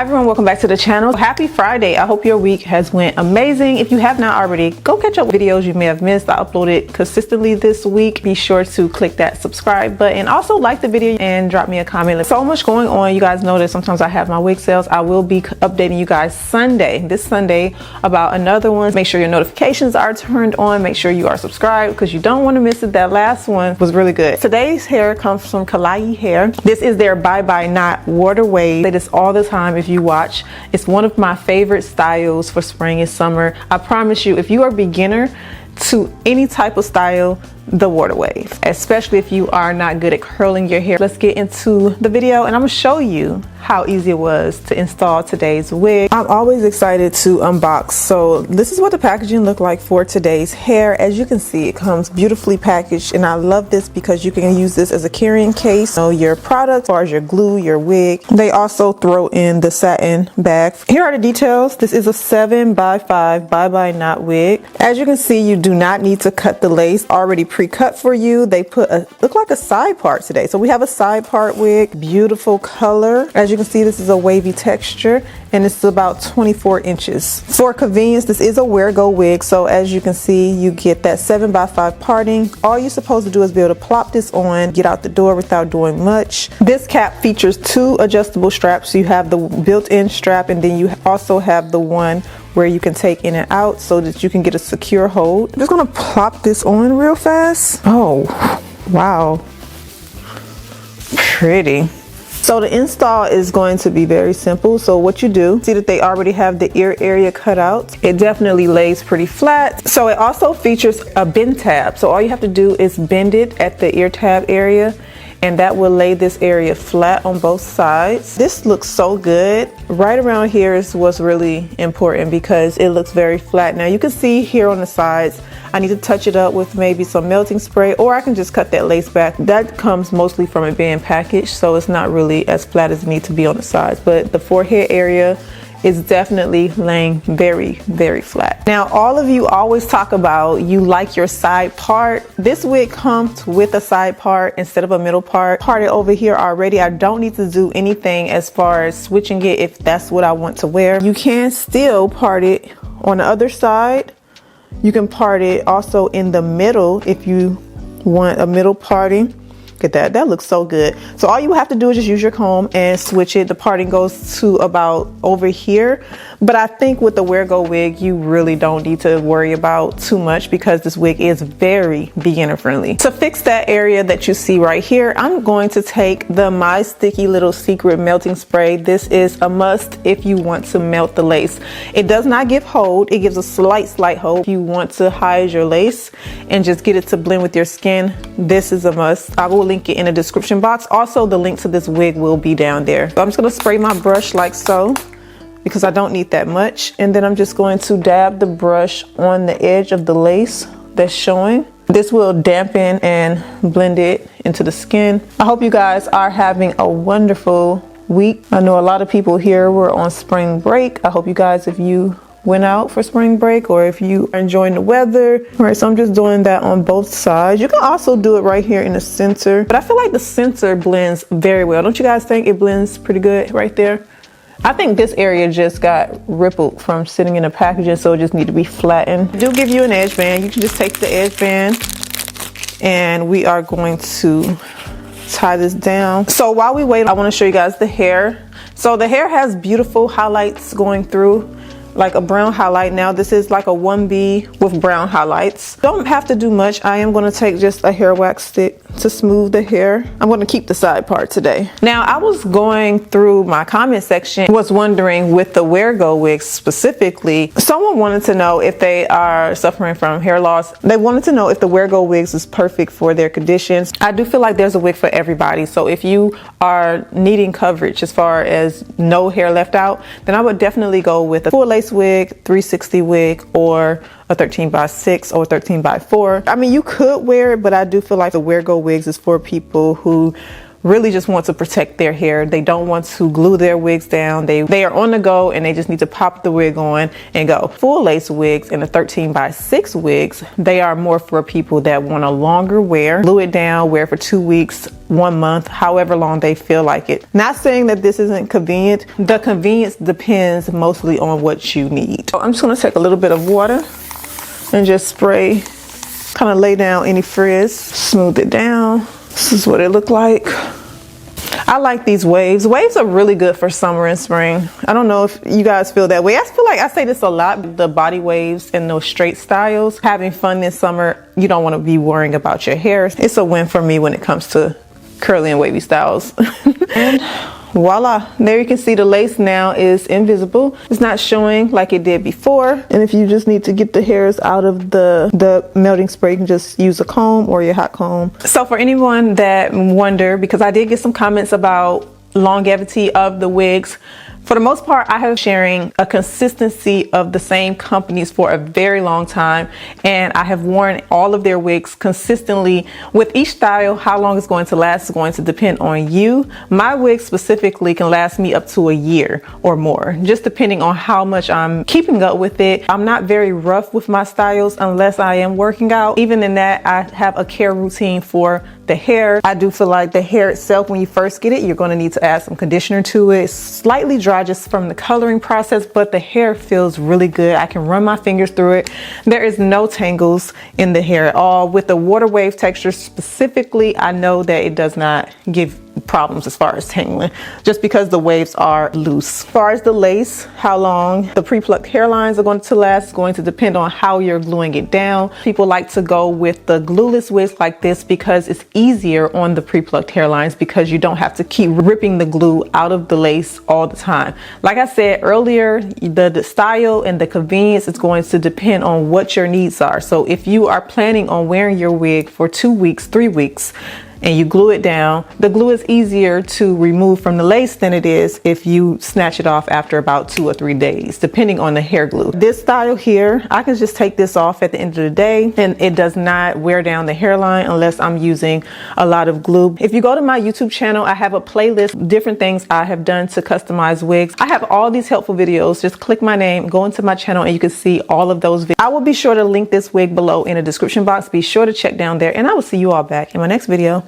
everyone, welcome back to the channel. Happy Friday. I hope your week has went amazing. If you have not already, go catch up videos you may have missed. I uploaded consistently this week. Be sure to click that subscribe button. Also like the video and drop me a comment. There's so much going on. You guys know that sometimes I have my wig sales. I will be updating you guys this Sunday about another one. Make sure your notifications are turned on. Make sure you are subscribed because you don't want to miss it. That last one was really good. Today's hair comes from KlaiyiHair. This is their Bye Bye Knot water wave. It is all the time if you watch. It's one of my favorite styles for spring and summer. I promise you, if you are a beginner to any type of style, the water wave, especially if you are not good at curling your hair. Let's get into the video and I'm gonna show you how easy it was to install today's wig. I'm always excited to unbox. So this is what the packaging looked like for today's hair. As you can see, it comes beautifully packaged, and I love this because you can use this as a carrying case. So your product, as far as your glue, your wig. They also throw in the satin bag. Here are the details. This is a 7x5 Bye Bye Knot wig. As you can see, you do not need to cut the lace. Already pre-cut for you. They put look like a side part today. So we have a side part wig, beautiful color. As you can see, this is a wavy texture and it's about 24 inches. For convenience, this is a wear-go wig. So as you can see, you get that 7x5 parting. All you're supposed to do is be able to plop this on, get out the door without doing much. This cap features 2 adjustable straps. You have the built-in strap, and then you also have the one where you can take in and out so that you can get a secure hold. I'm just gonna plop this on real fast. Oh, wow, pretty. So the install is going to be very simple. So what you do, see that they already have the ear area cut out. It definitely lays pretty flat. So it also features a bend tab. So all you have to do is bend it at the ear tab area, and that will lay this area flat on both sides. This looks so good. Right around here is what's really important because it looks very flat. Now you can see here on the sides, I need to touch it up with maybe some melting spray, or I can just cut that lace back. That comes mostly from it being packaged, so it's not really as flat as it needs to be on the sides. But the forehead area is definitely laying very, very flat. Now, all of you always talk about you like your side part. This wig comes with a side part instead of a middle part. Parted over here already. I don't need to do anything as far as switching it if that's what I want to wear. You can still part it on the other side. You can part it also in the middle if you want a middle parting. Look at that, that looks so good. So all you have to do is just use your comb and switch it. The parting goes to about over here. But I think with the wear-go wig, you really don't need to worry about too much because this wig is very beginner friendly. To fix that area that you see right here, I'm going to take the My Sticky Little Secret melting spray. This is a must if you want to melt the lace. It does not give hold, it gives a slight hold. If you want to hide your lace and just get it to blend with your skin, this is a must. I will link it in the description box. Also, the link to this wig will be down there. So I'm just gonna spray my brush like so because I don't need that much. And then I'm just going to dab the brush on the edge of the lace that's showing. This will dampen and blend it into the skin. I hope you guys are having a wonderful week. I know a lot of people here were on spring break. I hope you guys, if you went out for spring break or if you are enjoying the weather. All right, so I'm just doing that on both sides. You can also do it right here in the center, but I feel like the center blends very well. Don't you guys think it blends pretty good right there? I think this area just got rippled from sitting in the packaging, so it just need to be flattened. I do give you an edge band. You can just take the edge band and we are going to tie this down. So while we wait, I want to show you guys the hair. So the hair has beautiful highlights going through, like a brown highlight. Now this is like a 1B with brown highlights. Don't have to do much. I am going to take just a hair wax stick to smooth the hair. I'm going to keep the side part today. Now I was going through my comment section, was wondering with the wear-go wigs specifically, someone wanted to know if they are suffering from hair loss. They wanted to know if the wear-go wigs is perfect for their conditions. I do feel like there's a wig for everybody. So if you are needing coverage as far as no hair left out, then I would definitely go with a full lace wig, 360 wig, or a 13x6 or 13x4. I mean, you could wear it, but I do feel like the wear-go wigs is for people who really just want to protect their hair. They don't want to glue their wigs down. They are on the go and they just need to pop the wig on and go. Full lace wigs and the 13x6 wigs, they are more for people that want a longer wear, glue it down, wear for 2 weeks, 1 month, however long they feel like it. Not saying that this isn't convenient. The convenience depends mostly on what you need. So I'm just gonna take a little bit of water and just spray, kind of lay down any frizz, smooth it down. This is what it looked like. I like these waves. Waves are really good for summer and spring. I don't know if you guys feel that way. I feel like I say this a lot, the body waves and those straight styles. Having fun this summer, you don't want to be worrying about your hair. It's a win for me when it comes to curly and wavy styles. And voila, there you can see the lace now is invisible. It's not showing like it did before. And if you just need to get the hairs out of the melting spray, you can just use a comb or your hot comb. So for anyone that wonder, because I did get some comments about longevity of the wigs, for the most part, I have sharing a consistency of the same companies for a very long time, and I have worn all of their wigs consistently. With each style, how long it's going to last is going to depend on you. My wig specifically can last me up to a year or more, just depending on how much I'm keeping up with it. I'm not very rough with my styles unless I am working out. Even in that, I have a care routine for the hair. I do feel like the hair itself, when you first get it, you're going to need to add some conditioner to it. It's slightly dry just from the coloring process, but the hair feels really good. I can run my fingers through it. There is no tangles in the hair at all. With the water wave texture specifically, I know that it does not give problems as far as tangling, just because the waves are loose. As far as the lace, how long the pre-plucked hairlines are going to last is going to depend on how you're gluing it down. People like to go with the glueless wigs like this because it's easier on the pre-plucked hairlines, because you don't have to keep ripping the glue out of the lace all the time. Like I said earlier, the style and the convenience is going to depend on what your needs are. So if you are planning on wearing your wig for 2 weeks, 3 weeks, and you glue it down, the glue is easier to remove from the lace than it is if you snatch it off after about 2 or 3 days, depending on the hair glue. This style here, I can just take this off at the end of the day and it does not wear down the hairline unless I'm using a lot of glue. If you go to my YouTube channel, I have a playlist, different things I have done to customize wigs. I have all these helpful videos. Just click my name, go into my channel, and you can see all of those videos. I will be sure to link this wig below in the description box. Be sure to check down there, and I will see you all back in my next video.